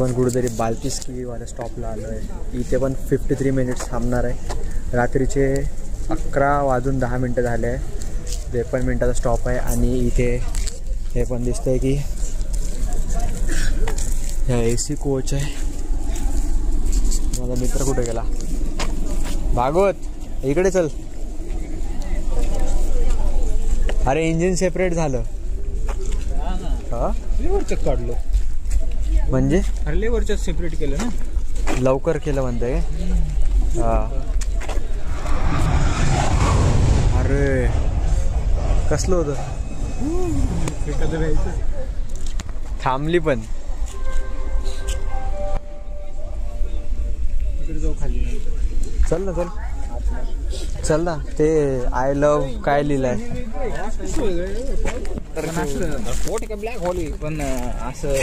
आपण कुठेतरी बाल्तिस्कीवाल्या स्टॉपला आलो आहे. इथे पण 53 मिनिट्स थांबणार आहे. रात्रीचे 11:10 झाले आहे. 53 मिनिटाचा स्टॉप आहे. आणि इथे हे पण दिसतंय की ह्या AC कोच आहे. माझा मित्र कुठे गेला? भागवत इकडे चल. अरे इंजिन सेपरेट झालं. हा लेवरचं काढलं म्हणजे? अरे लेवरचं सेपरेट केलं ना, लवकर केलं म्हणतंय. हा अरे कसलं होतं. थांबली पण. चल ना चल चल ना. ते आय लव्ह काय लिहिलंय. पोट का ब्लॅक होल पण असं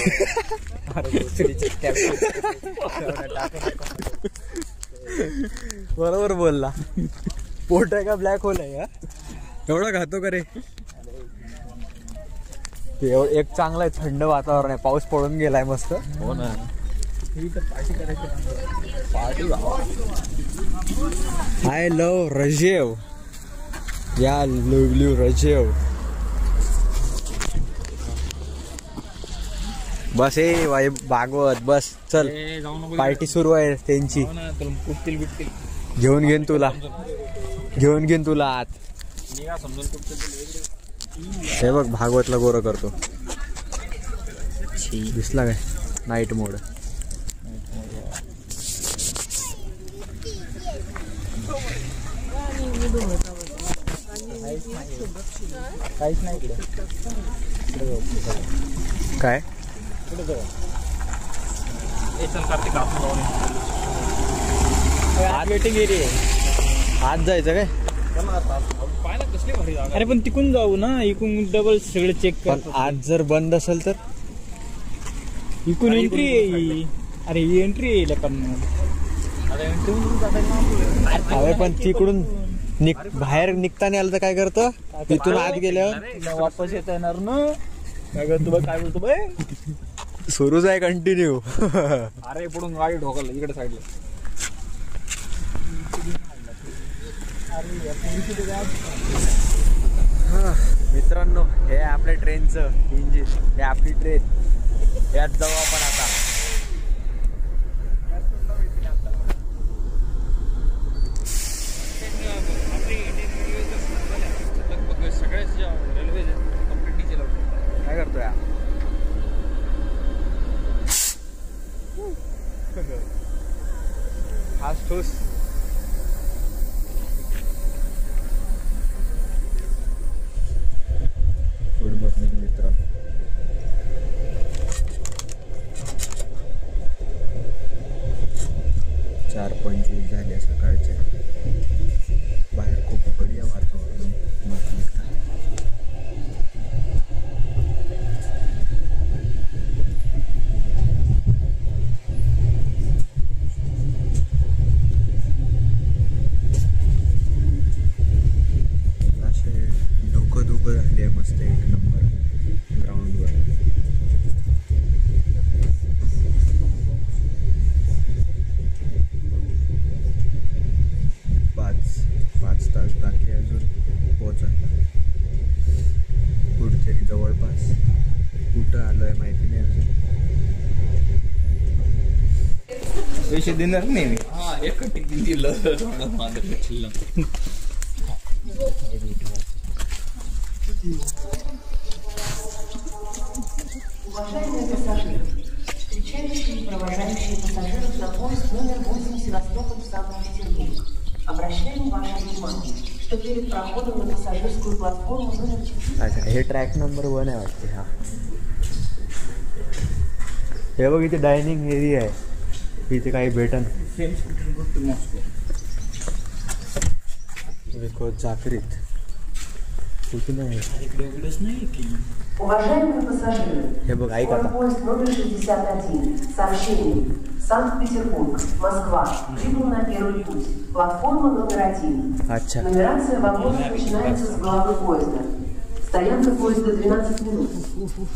बरोबर बोलला. पोट आहे का ब्लॅक होल आहे. एवढा खातो का रे. एक चांगलं आहे, थंड वातावरण आहे, पाऊस पडून गेलाय मस्त. हो ना. पार्टी करायची. पार्टी आय लव्ह रजेव. या लवली रजेव. बस ए वाई भागवत बस चल. पार्टी सुरू आहे त्यांची. घेऊन घेईन तुला आत. हे बघ भागवतला गोरं करतो. दिसला काय नाईट मोड. काहीच नाही इकडे. काय आज वेटिंग एरिया. आज जायचं काय? अरे पण तिकून जाऊ ना, इकून डबल सगळे चेक कर. पण आज जर बंद असेल तर इकून एंट्री येईल. अरे ही एंट्री येईल पण अरे पण तिकडून बाहेर निघताना आलं तर काय करतं. तिथून आत गेल्यावर वापस येता येणार ना. काय करतो बघ, काय बोलतो बाय. सुरूच आहे कंटिन्यू. अरे पुढून गाडी ढोकल इकडे साईडला. मित्रांनो हे आपल्या ट्रेनचं इंजिन. हे आपली ट्रेन. यात जाऊ आपण आता. काय करतोय हाच ठोस. गुड मॉर्निंग मित्र. चार 4:25 झाले सकाळचे. बाहेर खूप बढिया वातावरण. झाली आहे मस्त. एक नंबर ग्राउंडवर. 5 तास बाकी अजून पोहोचायला. कुठेतरी जवळपास. कुठं आलो आहे माहिती नाही अजून. पैसे देणार नाही. हा एक टिकीट दिलं माझं चिल्लर. Уважаемые пассажиры, встречающие и провожающие пассажиров на поезд номер 8 Севастополь-Санкт-Петербург. Обращаем ваше внимание, что перед проходом на пассажирскую платформу номер 4... अच्छा हे ट्रॅक नंबर 1 आहे वाटते. हा हे बघ इथे डायनिंग एरिया आहे. इथे काही भेटन. जाकरीत कुठे नाही. Уважаемые пассажиры, поезд номер 61, сообщение, Санкт-Петербург, Москва, прибыл на первый путь, платформа номер 1. अच्छा. Нумерация вагонов начинается с головы поезда. Стоянка поезда 12 минут.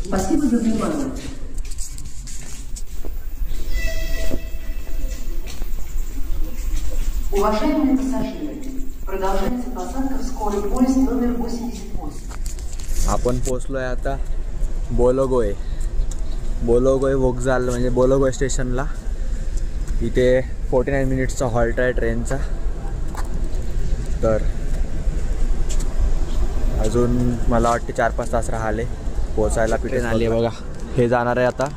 Спасибо за внимание. Уважаемые пассажиры, продолжается посадка в скорый поезд номер 88. आपण पोचलो आहे आता बोलोगोय वोकझाल म्हणजे बोलोगोय स्टेशनला. इथे 49 मिनिट्सचा हॉल्ट आहे ट्रेनचा. तर अजून मला वाटते 4-5 तास राहिले पोचायला. ट्रेन आली आहे बघा. हे जाणार आहे आता,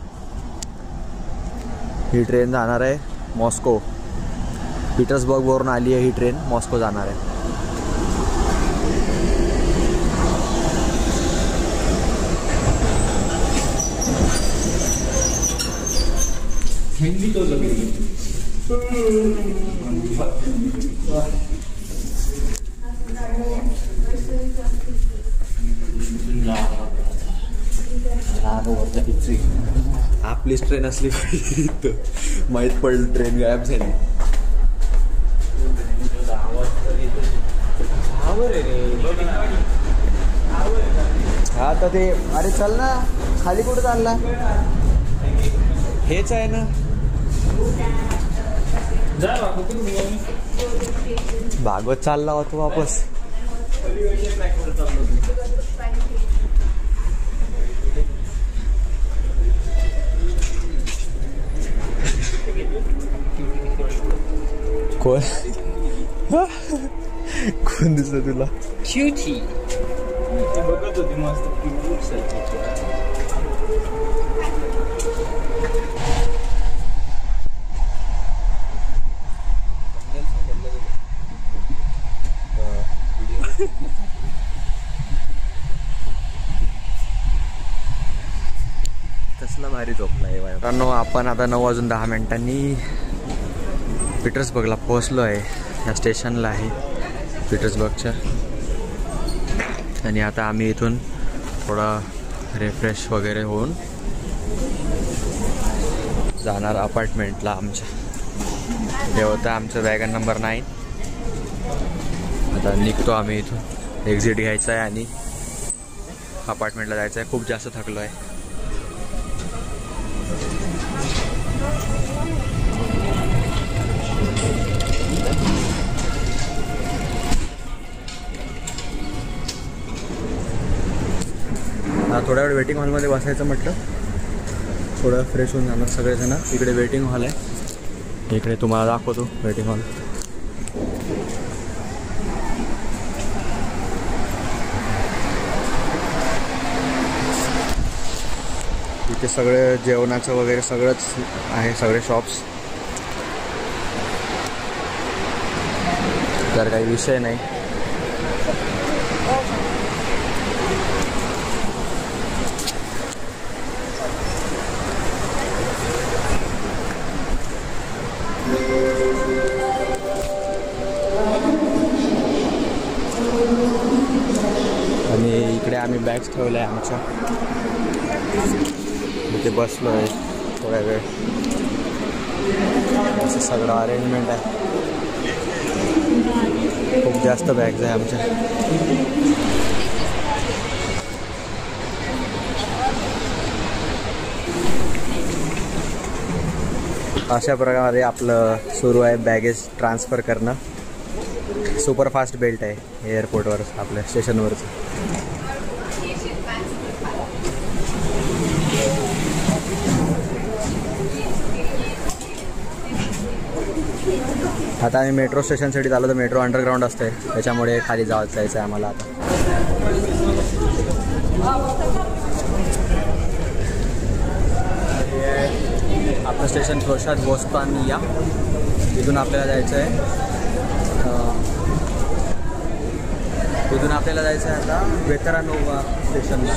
ही ट्रेन जाणार आहे मॉस्को. पीटर्सबर्गवरून आली आहे ही ट्रेन, मॉस्को जाणार आहे. हिंदी तो आपलीच ट्रेन असली पाहिजे. माहीत पडलं ट्रेन गायब झाली. हा तर ते अरे चल ना, खाली कुठं चालला? हेच आहे ना, भागवत चालला होतो वापस. कोण कोण दिसलं तुला? क्यूटी बघत होती मस्त. कसला भारी झोपला आहे मित्रांनो. आपण आता 9:10 पीटर्सबर्गला पोहोचलो आहे. या स्टेशनला आहे पीटर्सबर्गच्या. आणि आता आम्ही इथून थोडा रिफ्रेश वगैरे होऊन जाणार अपार्टमेंटला आमच्या. हे होतं आमचं वॅगन नंबर 9. आता निघतो आम्ही इथून. एक्झिट घ्यायचं आहे आणि अपार्टमेंटला जायचं आहे. खूप जास्त थकलो आहे. थोड्या वेळ वेटिंग हॉलमध्ये बसायचं म्हटलं, थोडं फ्रेश होऊन जाणार सगळेजण. इकडे वेटिंग हॉल आहे, इकडे तुम्हाला दाखवतो वेटिंग हॉल. इथे सगळे जेवणाचं वगैरे सगळंच आहे, सगळे शॉप्स. तर काही विषय नाही. आणि इकडे आम्ही बॅग्स ठेवल्या आहे आमच्या. इथे बसलो आहे थोड्या वेळ. असं सगळं अरेंजमेंट आहे. खूप जास्त बॅग्स आहे आमच्या. अशा प्रकारे आपलं सुरू आहे बॅगेज ट्रान्सफर करणं. सुपरफास्ट बेल्ट आहे एअरपोर्टवर आपल्या स्टेशनवरचं. आता आम्ही मेट्रो स्टेशनसाठी चाललो. तर मेट्रो अंडरग्राऊंड असते, त्याच्यामुळे खाली जायचं आहे आम्हाला. आता आपलं स्टेशन प्रोशाद बोस्तानिया. इथून आपल्याला जायचं आहे आता वेतरानोवा स्टेशनला.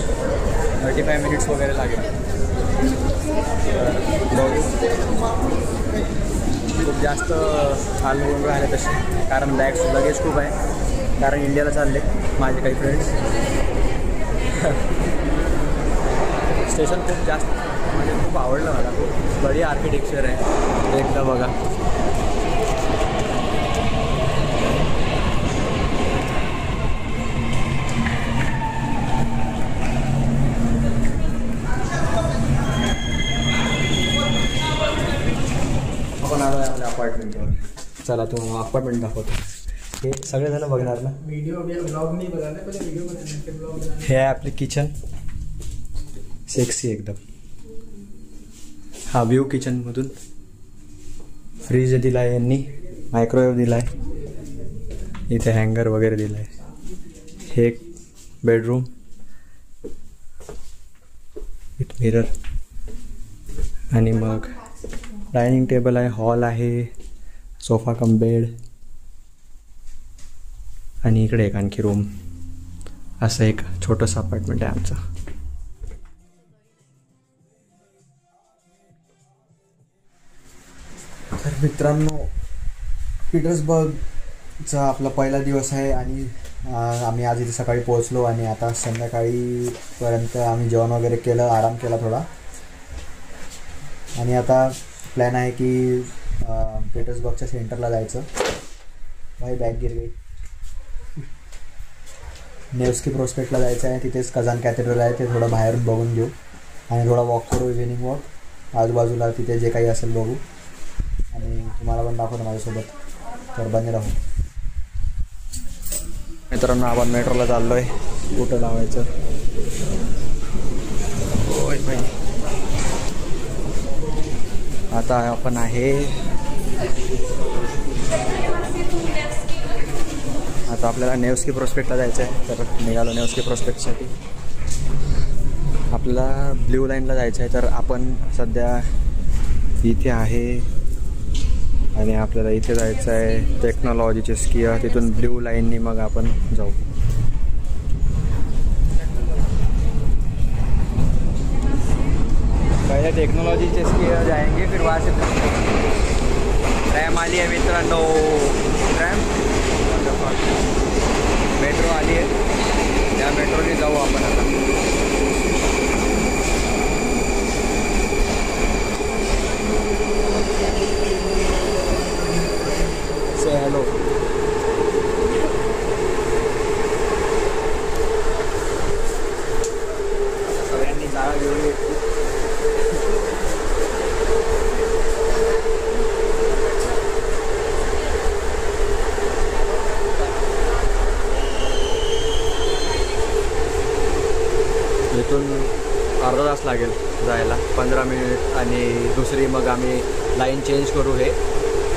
35 मिनिट्स वगैरे लागेल. खूप जास्त हाल होऊन राहिले तसे, कारण लगेज खूप आहे. कारण इंडियाला चालले माझे काही फ्रेंड्स. स्टेशन खूप जास्त म्हणजे खूप आवडलं मला. खूप बढिया आर्किटेक्चर आहे. एकदा बघा. आपण आलो आहे आपल्या अपार्टमेंटवर. चला तुम्हाला अपार्टमेंट दाखवतो. हे सगळेजण बघणार ना. ब्लॉग नहीं बनाना, पहले वीडियो बनाना है, ब्लॉग बनाना. हे आहे आपले किचन, सेक्सी एकदम. हा व्ह्यू किचनमधून. फ्रीज दिला आहे यांनी, मायक्रोवेव्ह दिला आहे, इथे हँगर वगैरे दिला आहे. हे एक बेडरूम विथ मिरर आणि मग डायनिंग टेबल आहे, हॉल आहे, सोफा कम बेड आणि इकडे एक आणखी रूम. असं एक छोटंसं अपार्टमेंट आहे आमचं. तर मित्रांनो, पीटर्सबर्गचा आपला पहिला दिवस आहे आणि आम्ही आज इथे सकाळी पोहोचलो आणि आता संध्याकाळीपर्यंत आम्ही जेवण वगैरे केलं, आराम केला थोडा. आणि आता प्लॅन आहे की पीटर्सबर्गच्या सेंटरला जायचं. भाई बॅग गिर गई. नेव्स्की प्रॉस्पेक्टला जायचं आहे, तिथेच कझान कॅथेड्रल आहे, ते थोडं बाहेरून बघून घेऊ आणि थोडा वॉक करू, इव्हिनिंग वॉक आजूबाजूला, तिथे जे काही असेल बघू आणि तुम्हाला पण दाखवतो माझ्यासोबत. तर बने राहू. मित्रांनो, आपण मेट्रोला चाललो आहे. कुठं लावायचं होय भाई. आता आपण आहे, आता आपल्याला नेव्स्की प्रॉस्पेक्टला जायचं आहे. तर निघालो नेव्स्की प्रॉस्पेक्टसाठी. आपल्याला ब्ल्यू लाईनला जायचं आहे. तर आपण सध्या इथे आहे आणि आपल्याला इथे जायचं आहे टेक्नॉलॉजीचे स्किया. तिथून ब्ल्यू लाईननी मग आपण जाऊ. पहले टेक्नॉलॉजीचे स्किया जाएंगे, फिर वहाँ से ट्रैम आली आहे मित्रांनो. ट्रॅम मेट्रो आली आहे, त्या मेट्रोने जाऊ आपण आता. से हॅलो. सगळ्यांनी जागा घेऊन इथून अर्धा तास लागेल जायला, 15 मिनिट. आणि दुसरी मग आम्ही लाईन चेंज करू, हे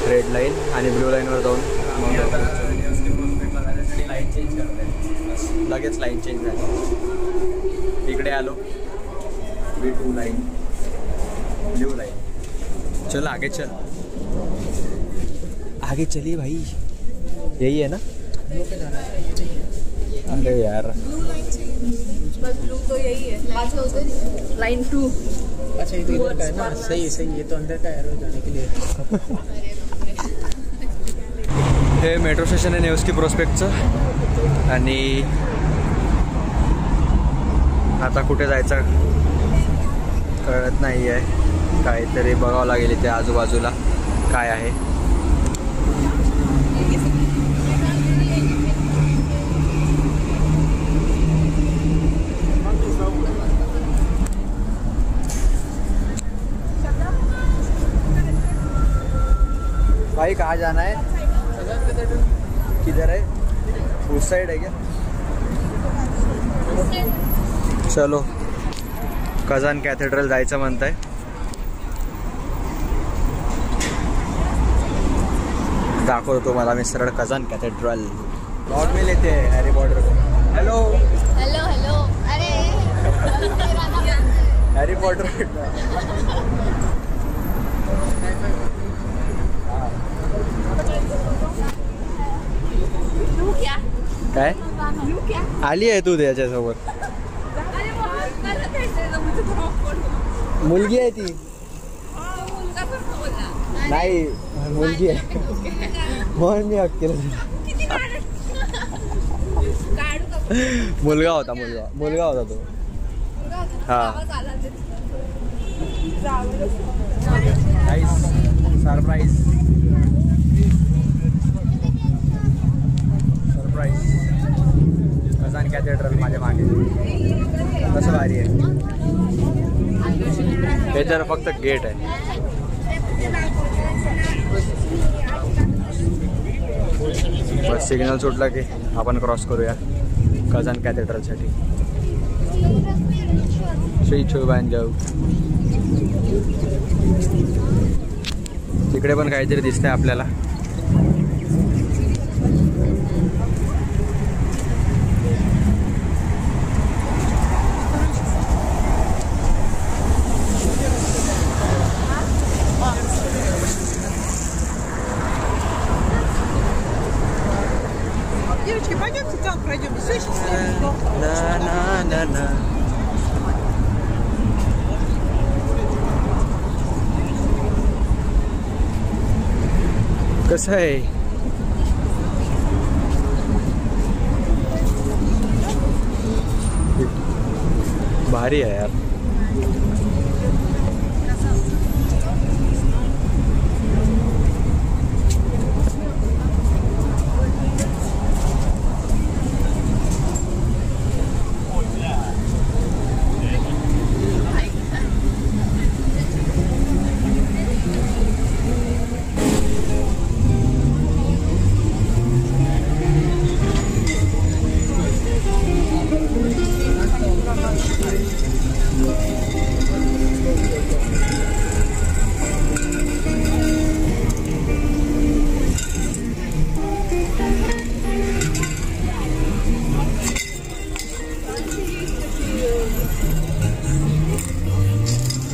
रेड लाईन आणि ब्ल्यू लाईनवर जाऊन लाईन चेंज करते. लगेच लाईन चेंज झाली. इकडे आलो, B2 लाईन, ब्ल्यू लाईन. चल आगे चल, आगे चलिए भाई. यही है ना? अरे यार, ब्लू तो यही है, लाइन 2. अच्छा, ये तो इधर का है ना. सही सही, ये तो अंदर का एरो जाने के लिए. हे मेट्रो स्टेशन आहे नेव्स्की प्रॉस्पेक्टचं. आणि आता कुठे जायचं कळत नाही आहे. काहीतरी बघावं लागेल इथे आजूबाजूला काय आहे. भाई कहाँ जाना है? किधर है? उस साइड है क्या? चलो, कझान कॅथेड्रल जायचं म्हणताय. दाखवतो तुम्हाला मी सरळ कझान कॅथेड्रल. ब्लॉग में लेते हैं हॅरी पॉटर को. Hello hello hello. अरे हॅरी पॉटर. काय आली आहे तू त्याच्यासोबत? मुलगी आहे ती. नाही, मुलगी आहे म्हणून मी हक केलं. मुलगा होता, मुलगा होता तो. हा, सरप्राईज. कझान कॅथेड्रल माझ्या मागे. कसं भारी आहे. हे तर फक्त गेट आहे. बस सिग्नल सुटला की आपण क्रॉस करूया कझन कॅथेड्रलसाठी. श्री जाऊ. तिकडे पण काहीतरी दिसतंय आपल्याला. Девочки, пойдемте там пройдем. Все, сейчас कसं आहे भारी आहे यार.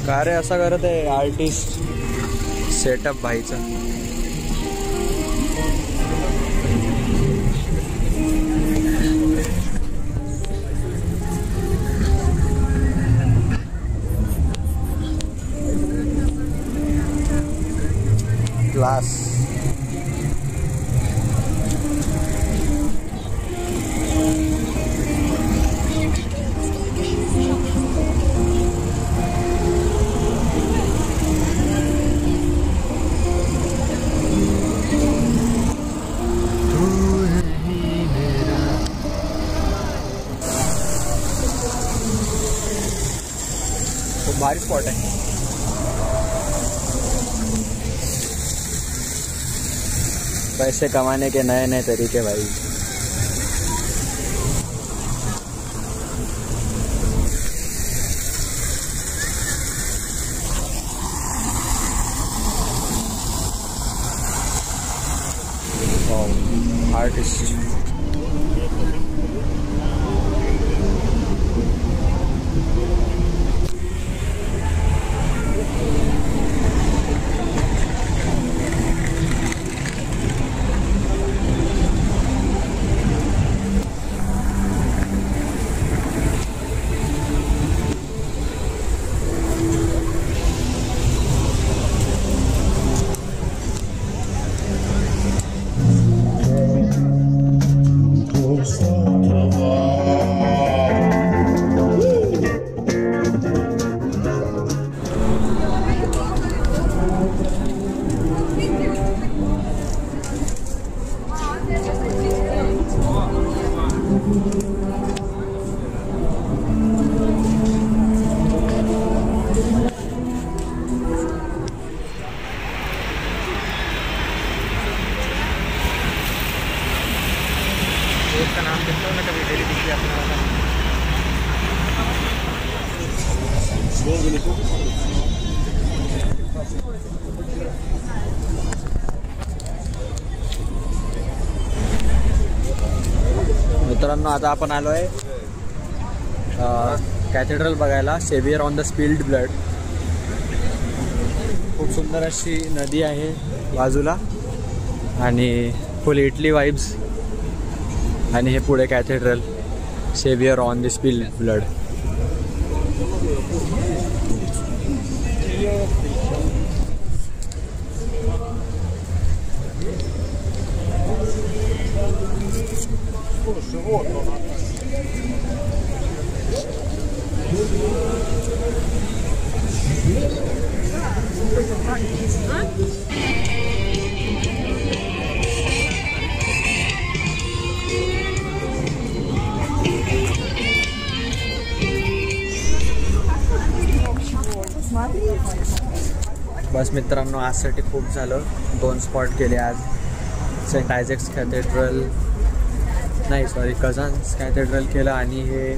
का रे असा करत आहे आर्टिस्ट सेटअप भाईचा. क्लास. भारी स्पॉट आहे. पैसे कमाने के नए नए तरीके भाई. आर्टिस्ट. इसका नाम कितना ना कभी डेली दिखी अपना. मित्रांनो आता आपण आलो आहे कॅथेड्रल बघायला. Saviour on the spilled blood. खूप सुंदर अशी नदी आहे बाजूला आणि फुल इटली वाइब्स. आणि हे पुढे cathedral saviour on the spilled blood. बस मित्रांनो आजसाठी खूप झालं. 2 स्पॉट केले आज. सेंट आयझॅक्स कॅथेड्रल नाही सॉरी कझन्स कॅथेड्रल केलं आणि हे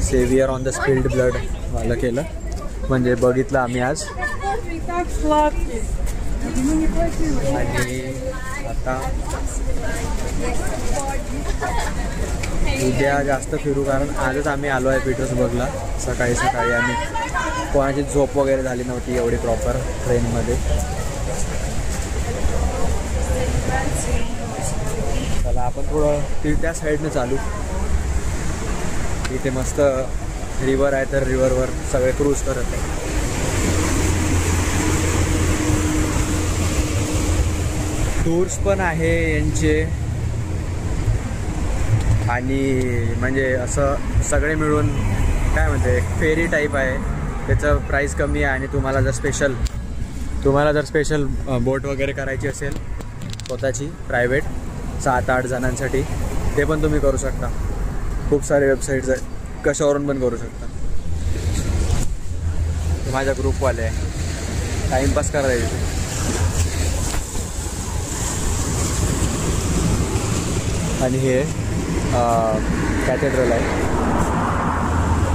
saviour on the spilled blood वालं केलं. म्हणजे बघितलं आम्ही आज. आणि आता उद्या जास्त फिरू कारण आजच आम्ही आलो आहे पीटर्सबर्गला. सकाळी आम्ही कोणाची झोप वगैरे झाली नव्हती एवढी प्रॉपर ट्रेनमध्ये. चला आपण थोडं त्या साईडनं चालू. इथे मस्त रिवर आहे तर रिव्हरवर सगळे क्रूज करत आहे. टूर्स पण आहे यांचे आणि म्हणजे असं सगळे मिळून काय म्हणते फेरी टाईप आहे. त्याचं प्राईस कमी आहे आणि तुम्हाला जर स्पेशल बोट वगैरे करायची असेल स्वतःची प्रायव्हेट 7-8 जणांसाठी ते पण तुम्ही करू शकता. खूप सारे वेबसाईट्स आहेत कशावरून पण करू शकता. माझ्या ग्रुपवाले आहे टाईमपास करायचे. आणि हे कॅथेड्रल आहे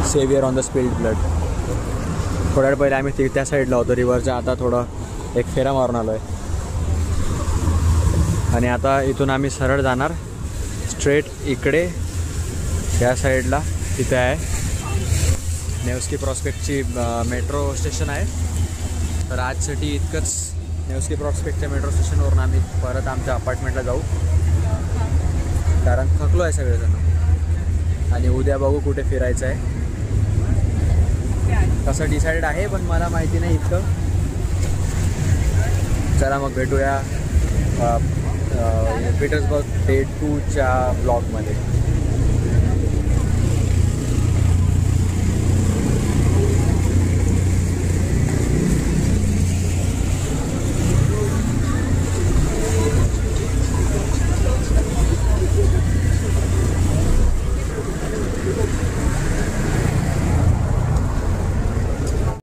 saviour on the spilled blood. थोड्या वेळ पहिले आम्ही त्या साईडला होतो रिव्हरच्या. आता थोडं एक फेरा मारून आलो आहे आणि आता इथून आम्ही सरळ जाणार स्ट्रेट इकडे या साईडला. तिथे आहे नेव्स्की प्रॉस्पेक्टची मेट्रो स्टेशन आहे. तर आजसाठी इतकंच. नेव्स्की प्रॉस्पेक्टच्या मेट्रो स्टेशनवरून आम्ही परत आमच्या अपार्टमेंटला जाऊ कारण थकलो आहे सगळेजण. आणि उद्या बघू कुठे फिरायचं आहे. तसं डिसाईडेड आहे पण मला माहिती नाही इतकं. चला मग भेटूया पीटर्सबर्ग डे 2च्या ब्लॉगमध्ये.